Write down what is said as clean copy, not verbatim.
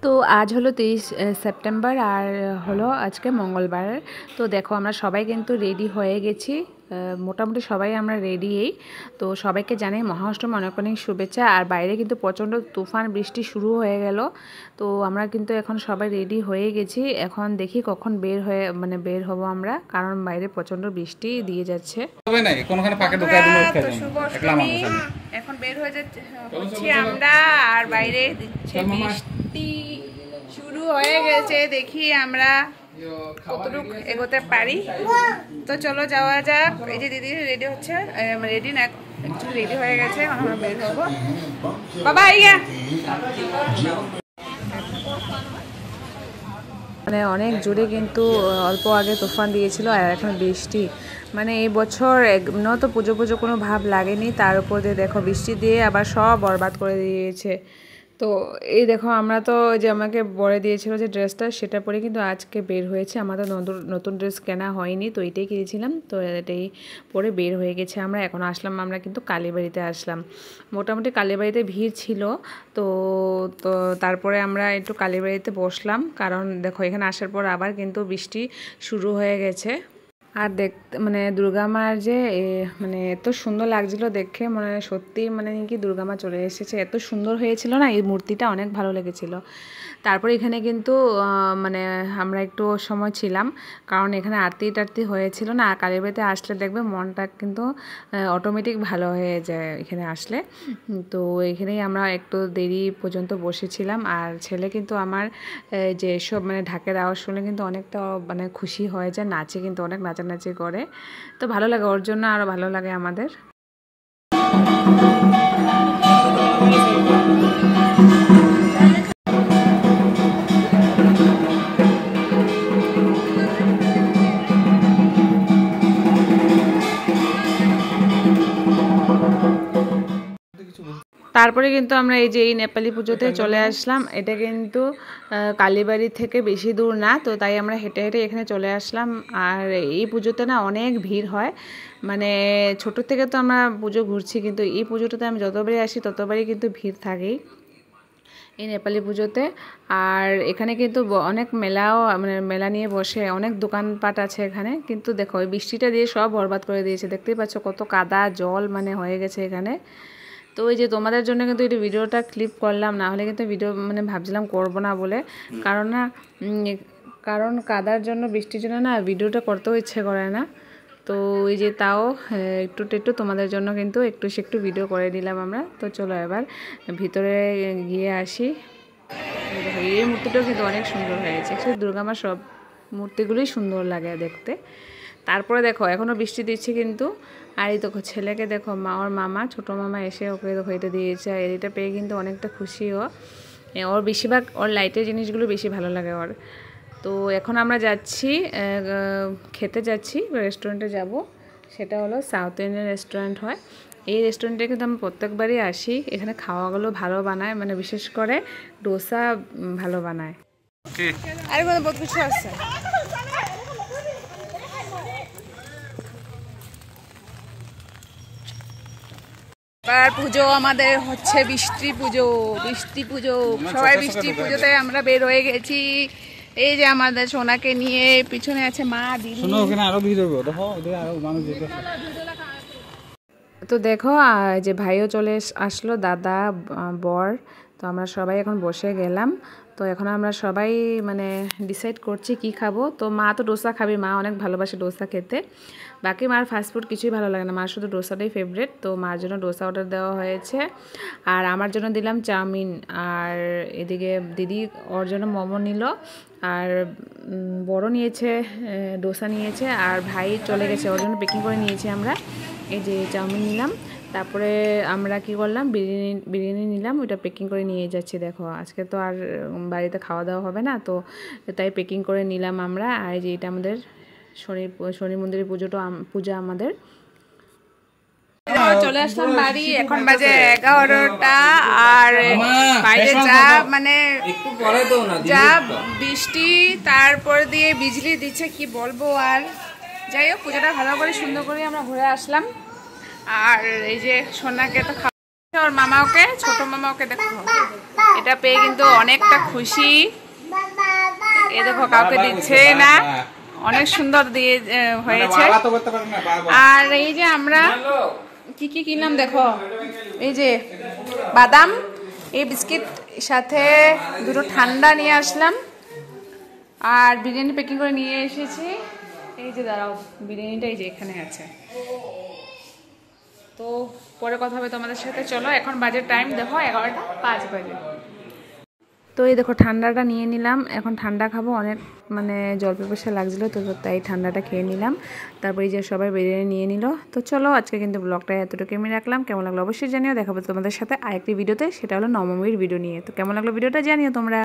তো আজ হলো 23 সেপ্টেম্বর আর হলো আজকে মঙ্গলবার। তো দেখো আমরা সবাই কিন্তু রেডি হয়ে গেছি, মোটামুটি সবাই আমরা রেডিই। তো সবাইকে জানাই মহা অষ্টমী অনেক অনেক শুভেচ্ছা। আর বাইরে কিন্তু প্রচণ্ড তুফান বৃষ্টি শুরু হয়ে গেল। তো আমরা কিন্তু এখন সবাই রেডি হয়ে গেছি, এখন দেখি কখন বের হব আমরা, কারণ বাইরে প্রচণ্ড বৃষ্টি দিয়ে যাচ্ছে। এখন বের হয়ে যাচ্ছি আমরা, আর বাইরে বৃষ্টি শুরু হয়ে গেছে, দেখি আমরা কতটুকু এগোতে পারি। তো চলো যাওয়া যাক। এই যে দিদি রেডি হচ্ছে, রেডি না রেডি হয়ে গেছে, আমরা বের হবো। বাবা ইয়া মানে অনেক জোরে কিন্তু অল্প আগে তুফান দিয়েছিল, আর এখন বৃষ্টি। মানে এই বছর তো পুজো পুজো কোনো ভাব লাগেনি, তার উপর দিয়ে দেখো বৃষ্টি দিয়ে আবার সব বরবাদ করে দিয়েছে। তো এই দেখো আমরা তো যে আমাকে বলে দিয়েছিল যে ড্রেসটা, সেটা পরে কিন্তু আজকে বের হয়েছে। আমাদের নতুন ড্রেস কেনা হয়নি, তো এটাই কিনেছিলাম, তো এটাই পরে বের হয়ে গেছে। এখন আসলাম, আমরা কিন্তু কালীবাড়িতে আসলাম। মোটামুটি কালীবাড়িতে ভিড় ছিল। তো তো তারপরে আমরা একটু কালীবাড়িতে বসলাম, কারণ দেখো এখানে আসার পর আবার কিন্তু বৃষ্টি শুরু হয়ে গেছে। আর দেখতে মানে দুর্গা মার যে মানে এত সুন্দর লাগছিল দেখে, মানে সত্যি মানে কি দুর্গা মা চলে এসেছে, এত সুন্দর হয়েছিল না, এই মূর্তিটা অনেক ভালো লেগেছিল। তারপরে এখানে কিন্তু মানে আমরা একটু সময় ছিলাম, কারণ এখানে আরতি টারতি হয়েছিল না। কালীবাড়িতে আসলে দেখবে মনটা কিন্তু অটোমেটিক ভালো হয়ে যায় এখানে আসলে। তো এখানেই আমরা একটু দেরি পর্যন্ত বসেছিলাম। আর ছেলে কিন্তু আমার যে সব মানে ঢাকের আওয়াজ শুনে কিন্তু অনেকটা মানে খুশি হয়ে যায়, নাচে কিন্তু অনেক নাচানাচি করে। তো ভালো লাগে, ওর জন্য আরও ভালো লাগে আমাদের। তারপরে কিন্তু আমরা এই যে এই নেপালি পুজোতে চলে আসলাম। এটা কিন্তু কালীবাড়ি থেকে বেশি দূর না, তো তাই আমরা হেঁটে হেঁটে এখানে চলে আসলাম। আর এই পুজোতে না অনেক ভিড় হয়, মানে ছোটো থেকে তো আমরা পুজো ঘুরছি, কিন্তু এই পুজোটাতে আমি যতবারই আসি ততবারই কিন্তু ভিড় থাকেই এই নেপালি পুজোতে। আর এখানে কিন্তু অনেক মেলাও মানে মেলা নিয়ে বসে, অনেক দোকানপাট আছে এখানে। কিন্তু দেখো ওই বৃষ্টিটা দিয়ে সব বরবাদ করে দিয়েছে, দেখতেই পাচ্ছ কত কাদা জল মানে হয়ে গেছে এখানে। তো ওই যে তোমাদের জন্য কিন্তু এই ভিডিওটা ক্লিপ করলাম, না হলে কিন্তু ভিডিও মানে ভাবছিলাম করবো না বলে, কারণ কাদার জন্য বৃষ্টির জন্য না ভিডিওটা করতেও ইচ্ছে করে না। তো ওই যে তাও একটু তোমাদের জন্য কিন্তু একটু ভিডিও করে দিলাম আমরা। তো চলো এবার ভিতরে গিয়ে আসি। এই মূর্তিটাও কিন্তু অনেক সুন্দর হয়েছে, অ্যাকচুয়ালি দুর্গা মার সব মূর্তিগুলোই সুন্দর লাগে দেখতে। তারপরে দেখো এখনও বৃষ্টি দিচ্ছে কিন্তু। আর এই দেখো ছেলেকে দেখো ওর মামা ছোটো মামা এসে ওকে দেখো এটা দিয়েছে, আর এটা পেয়ে কিন্তু অনেকটা খুশি ওর বেশিরভাগ ওর লাইটের জিনিসগুলো বেশি ভালো লাগে ওর। তো এখন আমরা যাচ্ছি খেতে যাচ্ছি, রেস্টুরেন্টে যাব, সেটা হলো সাউথ ইন্ডিয়ান রেস্টুরেন্ট হয়। এই রেস্টুরেন্টে কিন্তু আমি প্রত্যেকবারই আসি, এখানে খাওয়াগুলো ভালো বানায়, মানে বিশেষ করে ডোসা ভালো বানায়। আর কোনো বহুত কিছু আছে। এবার পুজো আমাদের হচ্ছে বৃষ্টি পুজো। সবাই বৃষ্টি পুজোতে আমরা বের হয়ে গেছি। এই যে আমাদের সোনাকে নিয়ে, পিছনে আছে মা দিদি। তো দেখো যে ভাইও চলে আসলো, দাদা বর। তো আমরা সবাই এখন বসে গেলাম। তো এখন আমরা সবাই মানে ডিসাইড করছি কি খাবো। তো মা তো ডোসা খাবে, মা অনেক ভালোবাসে ডোসা খেতে। বাকি মার ফাস্টফুড কিছুই ভালো লাগে না, মার শুধু ডোসাটাই ফেভারিট। তো মার জন্য ডোসা অর্ডার দেওয়া হয়েছে, আর আমার জন্য দিলাম চাউমিন। আর এদিকে দিদি ওর জন্য মোমো নিল, আর বড় নিয়েছে ডোসা নিয়েছে, আর ভাই চলে গেছে, ওর জন্য পেকিং করে নিয়েছি আমরা। এই যে চাউমিন নিলাম, তারপরে আমরা কি করলাম বিরিয়ানি নিলাম, ওইটা পেকিং করে নিয়ে যাচ্ছি। দেখো আজকে তো আর বাড়িতে খাওয়া দাওয়া হবে না, তো তাই পেকিং করে নিলাম আমরা। আর যে এটা আমাদের শনি মন্দিরের পূজা আমাদের। চলে আসলাম বাড়ি, এখন বাজে 11টা। আর বাইরে যা বৃষ্টি, তারপর দিয়ে বিজলি দিচ্ছে, কি বলবো। আর যাই হোক পুজোটা ভালো করে সুন্দর করে আমরা ঘুরে আসলাম। আর এই যে সোনাকে তো খাওয়া, ওর মামা ওকে, ছোট মামা ওকে দেখো এটা পেয়ে কিন্তু অনেকটা খুশি। এই দেখো কাউকে দিচ্ছে না, অনেক সুন্দর দিয়ে হয়েছে। আর এই যে আমরা কি কি কিনলাম দেখো, এই যে বাদাম, এই বিস্কিট সাথে দুটো ঠান্ডা নিয়ে আসলাম, আর বিরিয়ানি প্যাকিং করে নিয়ে এসেছি। এই যে দাঁড়াও, বিরিয়ানিটা এই যে এখানে আছে। তো পরে কথা হবে তোমাদের সাথে। চলো এখন বাজে টাইম দেখো 11:05 বাজে। তো এই দেখো ঠান্ডাটা নিয়ে নিলাম, এখন ঠান্ডা খাবো, অনেক মানে জল পিপাসা লাগছিলো, তো তাই ঠান্ডাটা খেয়ে নিলাম। তারপরে এই যে সবাই বিরিয়ানি নিয়ে নিল। তো চলো আজকে কিন্তু ব্লগটা এতটুকু আমি রাখলাম, কেমন লাগলো অবশ্যই জানিও। দেখাবো তোমাদের সাথে আরেকটি ভিডিওতে, সেটা হলো নবমীর ভিডিও নিয়ে। তো কেমন লাগলো ভিডিওটা জানিও তোমরা।